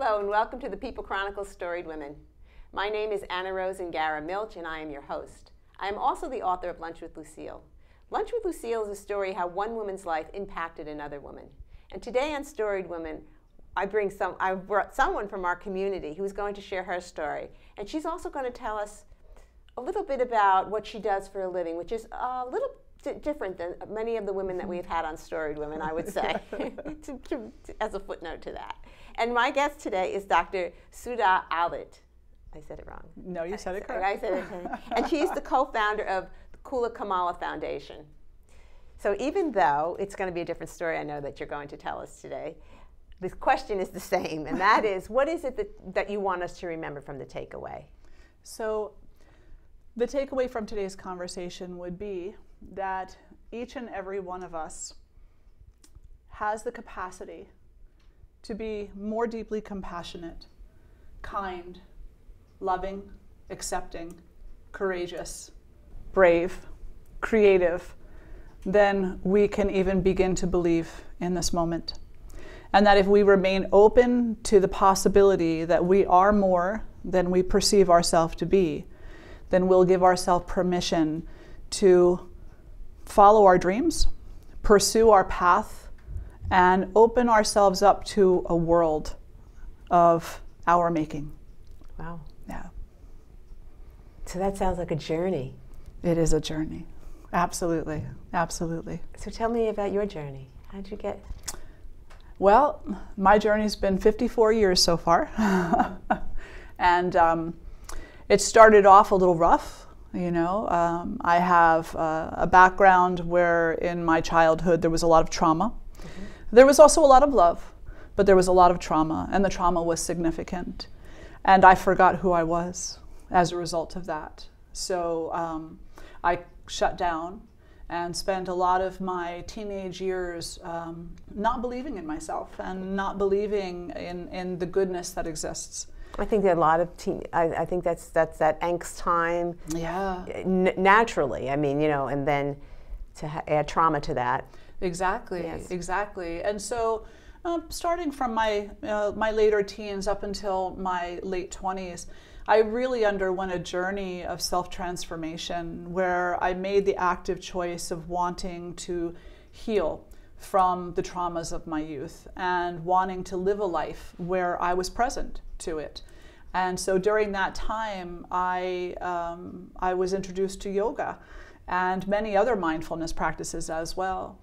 Hello and welcome to the People Chronicles Storied Women. My name is Annarose Ingarra-Milch and I am your host. I am also the author of Lunch with Lucille. Lunch with Lucille is a story how one woman's life impacted another woman. And today on Storied Women, I brought someone from our community who is going to share her story. And she's also going to tell us a little bit about what she does for a living, which is a little different than many of the women that we've had on Storied Women, I would say, as a footnote to that. And my guest today is Dr. Sudha Mataji. I said it wrong. No, you said it correct. I said it correct. And she's the co-founder of the Kula Kamala Foundation. So even though it's going to be a different story, I know that you're going to tell us today, the question is the same, and that is, what is it that you want us to remember from the takeaway? So the takeaway from today's conversation would be that each and every one of us has the capacity to be more deeply compassionate, kind, loving, accepting, courageous, brave, creative than we can even begin to believe in this moment. And that if we remain open to the possibility that we are more than we perceive ourselves to be, then we'll give ourselves permission to follow our dreams, pursue our path, and open ourselves up to a world of our making. Wow. Yeah. So that sounds like a journey. It is a journey. Absolutely. Absolutely. So tell me about your journey. How'd you get? Well, my journey's been 54 years so far. And it started off a little rough. You know, I have a background where in my childhood there was a lot of trauma. Mm-hmm. There was also a lot of love, but there was a lot of trauma, and the trauma was significant. And I forgot who I was as a result of that. So I shut down and spent a lot of my teenage years not believing in myself and not believing in the goodness that exists. I think that a lot of I think that's that angst time. Yeah. Naturally, I mean, you know, and then to add trauma to that. Exactly. Yes. Exactly. And so, starting from my my later teens up until my late 20s, I really underwent a journey of self-transformation where I made the active choice of wanting to heal from the traumas of my youth and wanting to live a life where I was present to it. And so during that time, I was introduced to yoga and many other mindfulness practices as well.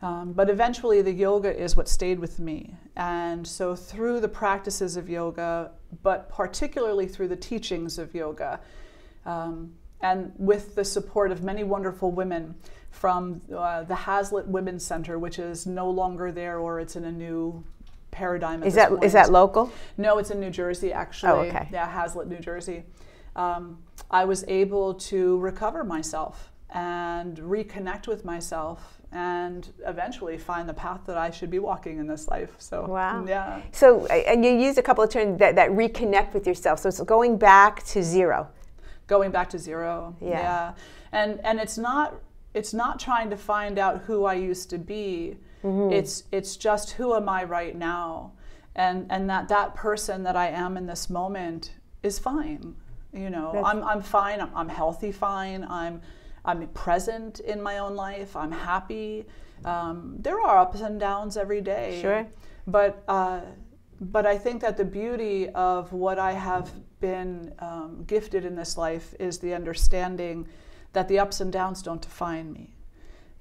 But eventually the yoga is what stayed with me. And so through the practices of yoga, but particularly through the teachings of yoga, and with the support of many wonderful women from the Hazlitt Women's Center, which is no longer there, or it's in a new paradigm at this point. Is that local? No, it's in New Jersey, actually. Oh, okay. Yeah, Hazlitt, New Jersey. I was able to recover myself and reconnect with myself and eventually find the path that I should be walking in this life. So, wow. Yeah. So, and you used a couple of terms that reconnect with yourself. So it's going back to zero. Going back to zero. Yeah. And it's not trying to find out who I used to be. Mm-hmm. It's just who am I right now, and that person that I am in this moment is fine. You know, I'm fine. I'm healthy. Fine. I'm present in my own life. I'm happy. There are ups and downs every day. Sure. But I think that the beauty of what I have been gifted in this life is the understanding that the ups and downs don't define me.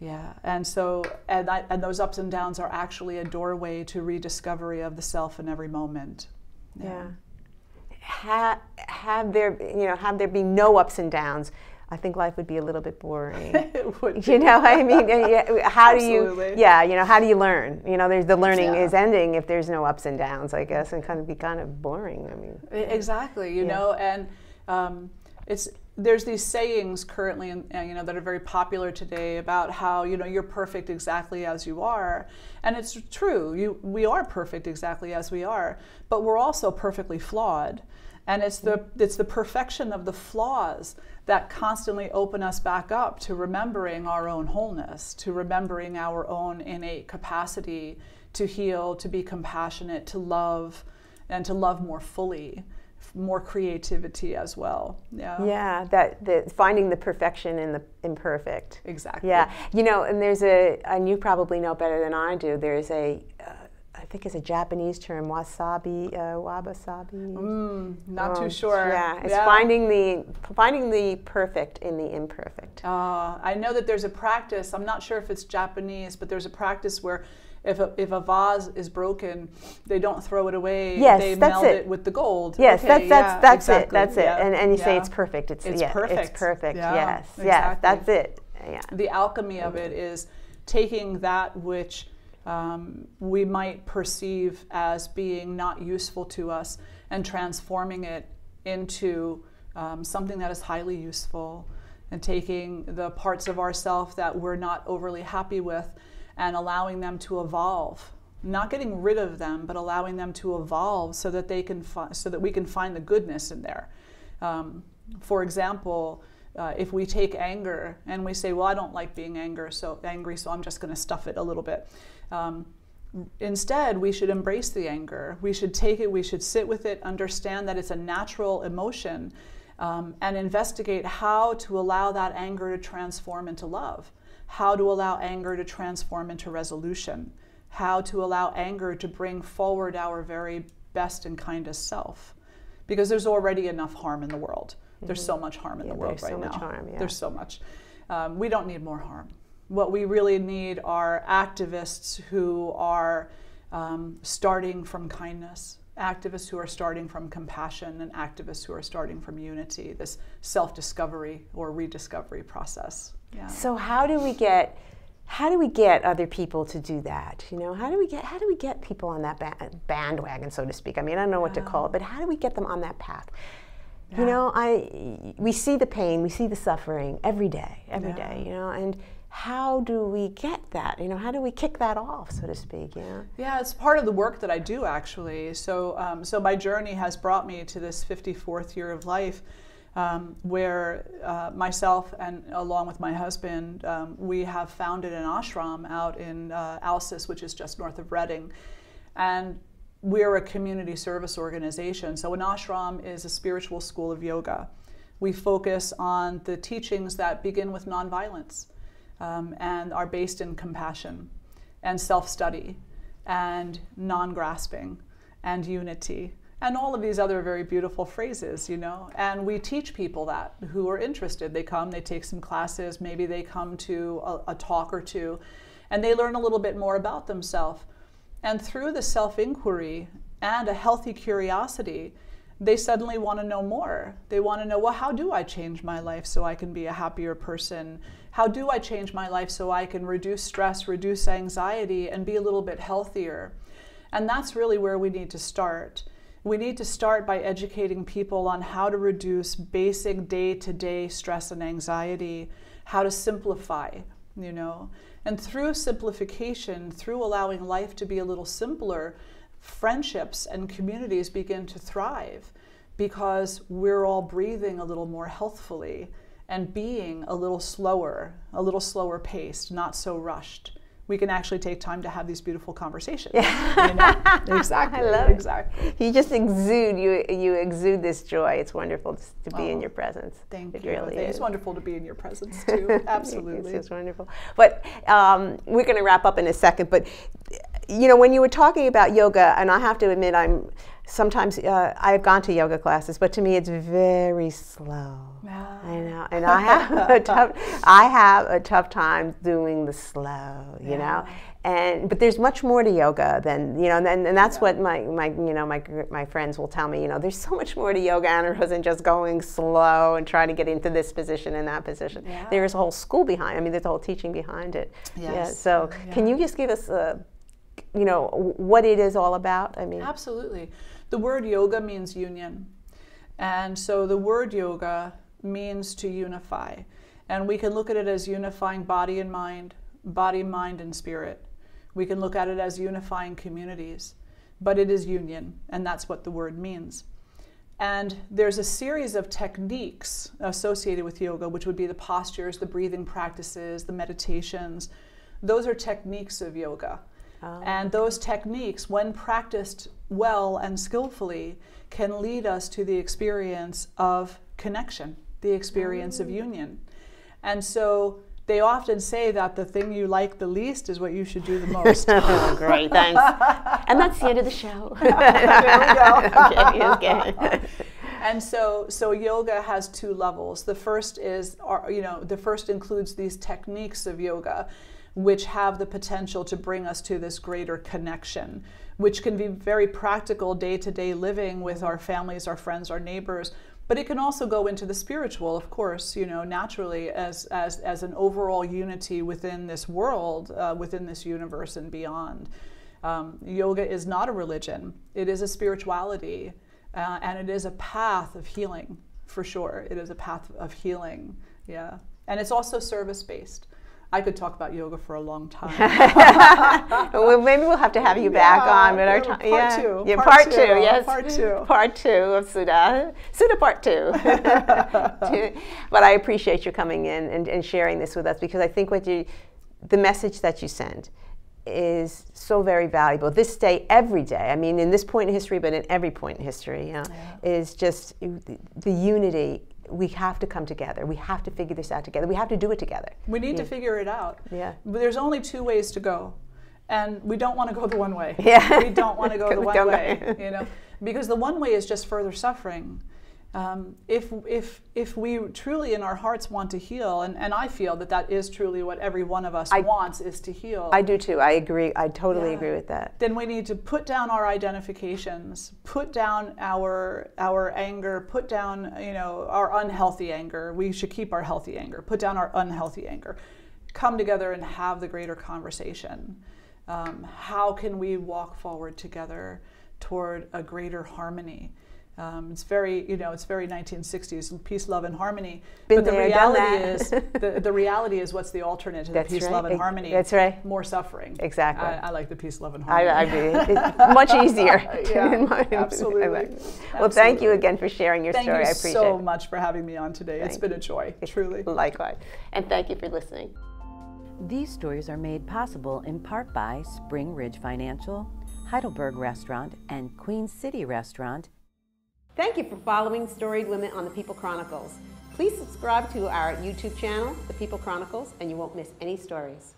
Yeah, and so and those ups and downs are actually a doorway to rediscovery of the self in every moment. Yeah. Have there been no ups and downs, I think life would be a little bit boring. It would be. You know, I mean, how do you? Absolutely. Yeah, you know, how do you learn? You know, the learning Yeah. is ending if there's no ups and downs, I guess, and kind of boring. I mean, exactly. You know, and there's these sayings currently, that are very popular today about how, you're perfect exactly as you are. And it's true, we are perfect exactly as we are, but we're also perfectly flawed. And it's the perfection of the flaws that constantly open us back up to remembering our own wholeness, to remembering our own innate capacity to heal, to be compassionate, to love, and to love more fully, more creativity as well. Yeah, that finding the perfection in the imperfect. Exactly. Yeah, you know, and there's and you probably know better than I do, there's I think it's a Japanese term, wasabi. Not too sure. Yeah, it's finding the perfect in the imperfect. I know that there's a practice, I'm not sure if it's Japanese, but there's a practice where if a vase is broken, they don't throw it away. Yes, they that's melt it with the gold. Yes, okay, that's exactly. it. That's it. Yeah. And you say it's perfect. It's perfect. It's perfect. Yeah, yes, exactly. yes, that's it. Yeah. The alchemy of it is taking that which we might perceive as being not useful to us and transforming it into something that is highly useful, and taking the parts of ourself that we're not overly happy with and allowing them to evolve, not getting rid of them, but allowing them to evolve so that they can so that we can find the goodness in there. For example, if we take anger and we say, well, I don't like being angry, so I'm just going to stuff it a little bit. Instead, we should embrace the anger. We should take it, we should sit with it, understand that it's a natural emotion, and investigate how to allow that anger to transform into love, how to allow anger to transform into resolution, how to allow anger to bring forward our very best and kindest self. Because there's already enough harm in the world. There's so much harm in the world right now. There's so much harm, yeah. There's so much. We don't need more harm. What we really need are activists who are starting from kindness, activists who are starting from compassion, and activists who are starting from unity, this self-discovery or rediscovery process. Yeah. So how do we get other people to do that? You know, how do we get people on that bandwagon, so to speak? I mean, I don't know what to call it, but how do we get them on that path? Yeah. You know, we see the pain, we see the suffering every day, you know, and how do we get that? You know, how do we kick that off, so to speak? You know? Yeah, it's part of the work that I do, actually. So, so my journey has brought me to this 54th year of life, where myself and along with my husband, we have founded an ashram out in Alsace, which is just north of Reading, and we're a community service organization. So an ashram is a spiritual school of yoga. We focus on the teachings that begin with nonviolence. And are based in compassion and self-study and non-grasping and unity and all of these other very beautiful phrases, you know. And we teach people that who are interested. They come, they take some classes, maybe they come to a talk or two, and they learn a little bit more about themselves. And through the self-inquiry and a healthy curiosity, they suddenly want to know more. They want to know, well, how do I change my life so I can be a happier person? How do I change my life so I can reduce stress, reduce anxiety, and be a little bit healthier? And that's really where we need to start. We need to start by educating people on how to reduce basic day-to-day stress and anxiety, how to simplify, you know. And through simplification, through allowing life to be a little simpler, friendships and communities begin to thrive because we're all breathing a little more healthfully and being a little slower paced, not so rushed. We can actually take time to have these beautiful conversations. Yeah. You know? Exactly. I love it. Exactly. You just you exude this joy. It's wonderful to be in your presence. Thank you. Really it's wonderful to be in your presence too. Absolutely. It's wonderful. But we're going to wrap up in a second. But you know, when you were talking about yoga, and I have to admit, sometimes I've gone to yoga classes, but to me it's very slow. Yeah. I know, and I have a tough time doing the slow, you know. But there's much more to yoga than, you know, and that's what my friends will tell me. You know, there's so much more to yoga, Annarose, than just going slow and trying to get into this position and that position. Yeah. There's a whole school behind. I mean, there's a whole teaching behind it. Yes. Yeah. So, can you just give us you know, what it is all about? I mean, absolutely. The word yoga means union. And so the word yoga means to unify. And we can look at it as unifying body, mind, and spirit. We can look at it as unifying communities. But it is union, and that's what the word means. And there's a series of techniques associated with yoga, which would be the postures, the breathing practices, the meditations. Those are techniques of yoga. And those techniques, when practiced well and skillfully can lead us to the experience of connection, the experience of union. And so they often say that the thing you like the least is what you should do the most. Oh, great, thanks. And that's the end of the show. There we go. Okay. And so yoga has two levels. The first is, the first includes these techniques of yoga, which have the potential to bring us to this greater connection, which can be very practical day-to-day living with our families, our friends, our neighbors. But it can also go into the spiritual, of course, naturally as an overall unity within this world, within this universe and beyond. Yoga is not a religion. It is a spirituality, and it is a path of healing, for sure. It is a path of healing, yeah. And it's also service-based. I could talk about yoga for a long time. Well, maybe we'll have to have you back on. But part two. Yeah, part two, yes. Part two. Part two of Sudha. Sudha part two. But I appreciate you coming in and sharing this with us, because I think the message that you send is so very valuable. This day, every day, I mean, in this point in history, but in every point in history, is just the unity. We have to come together. We have to figure this out together. We have to do it together. We need to figure it out. Yeah. But there's only two ways to go. And we don't want to go the one way. Yeah. We don't want to go the one way, because the one way is just further suffering. If we truly in our hearts want to heal, and I feel that is truly what every one of us wants, is to heal. I do too. I agree. I totally agree with that. Then we need to put down our identifications, put down our anger, put down our unhealthy anger. We should keep our healthy anger. Put down our unhealthy anger. Come together and have the greater conversation. How can we walk forward together toward a greater harmony? It's very 1960s, peace, love, and harmony. But the reality is, the reality is, what's the alternate to the peace, love, and harmony? That's right. More suffering. Exactly. I like the peace, love, and harmony. I agree. It's much easier. Absolutely. Well, thank you again for sharing your story. I Thank appreciate you so much for having me on today. It's been a joy, truly. Likewise. And thank you for listening. These stories are made possible in part by Spring Ridge Financial, Heidelberg Restaurant, and Queen City Restaurant. Thank you for following Storied Women on the People Chronicles. Please subscribe to our YouTube channel, The People Chronicles, and you won't miss any stories.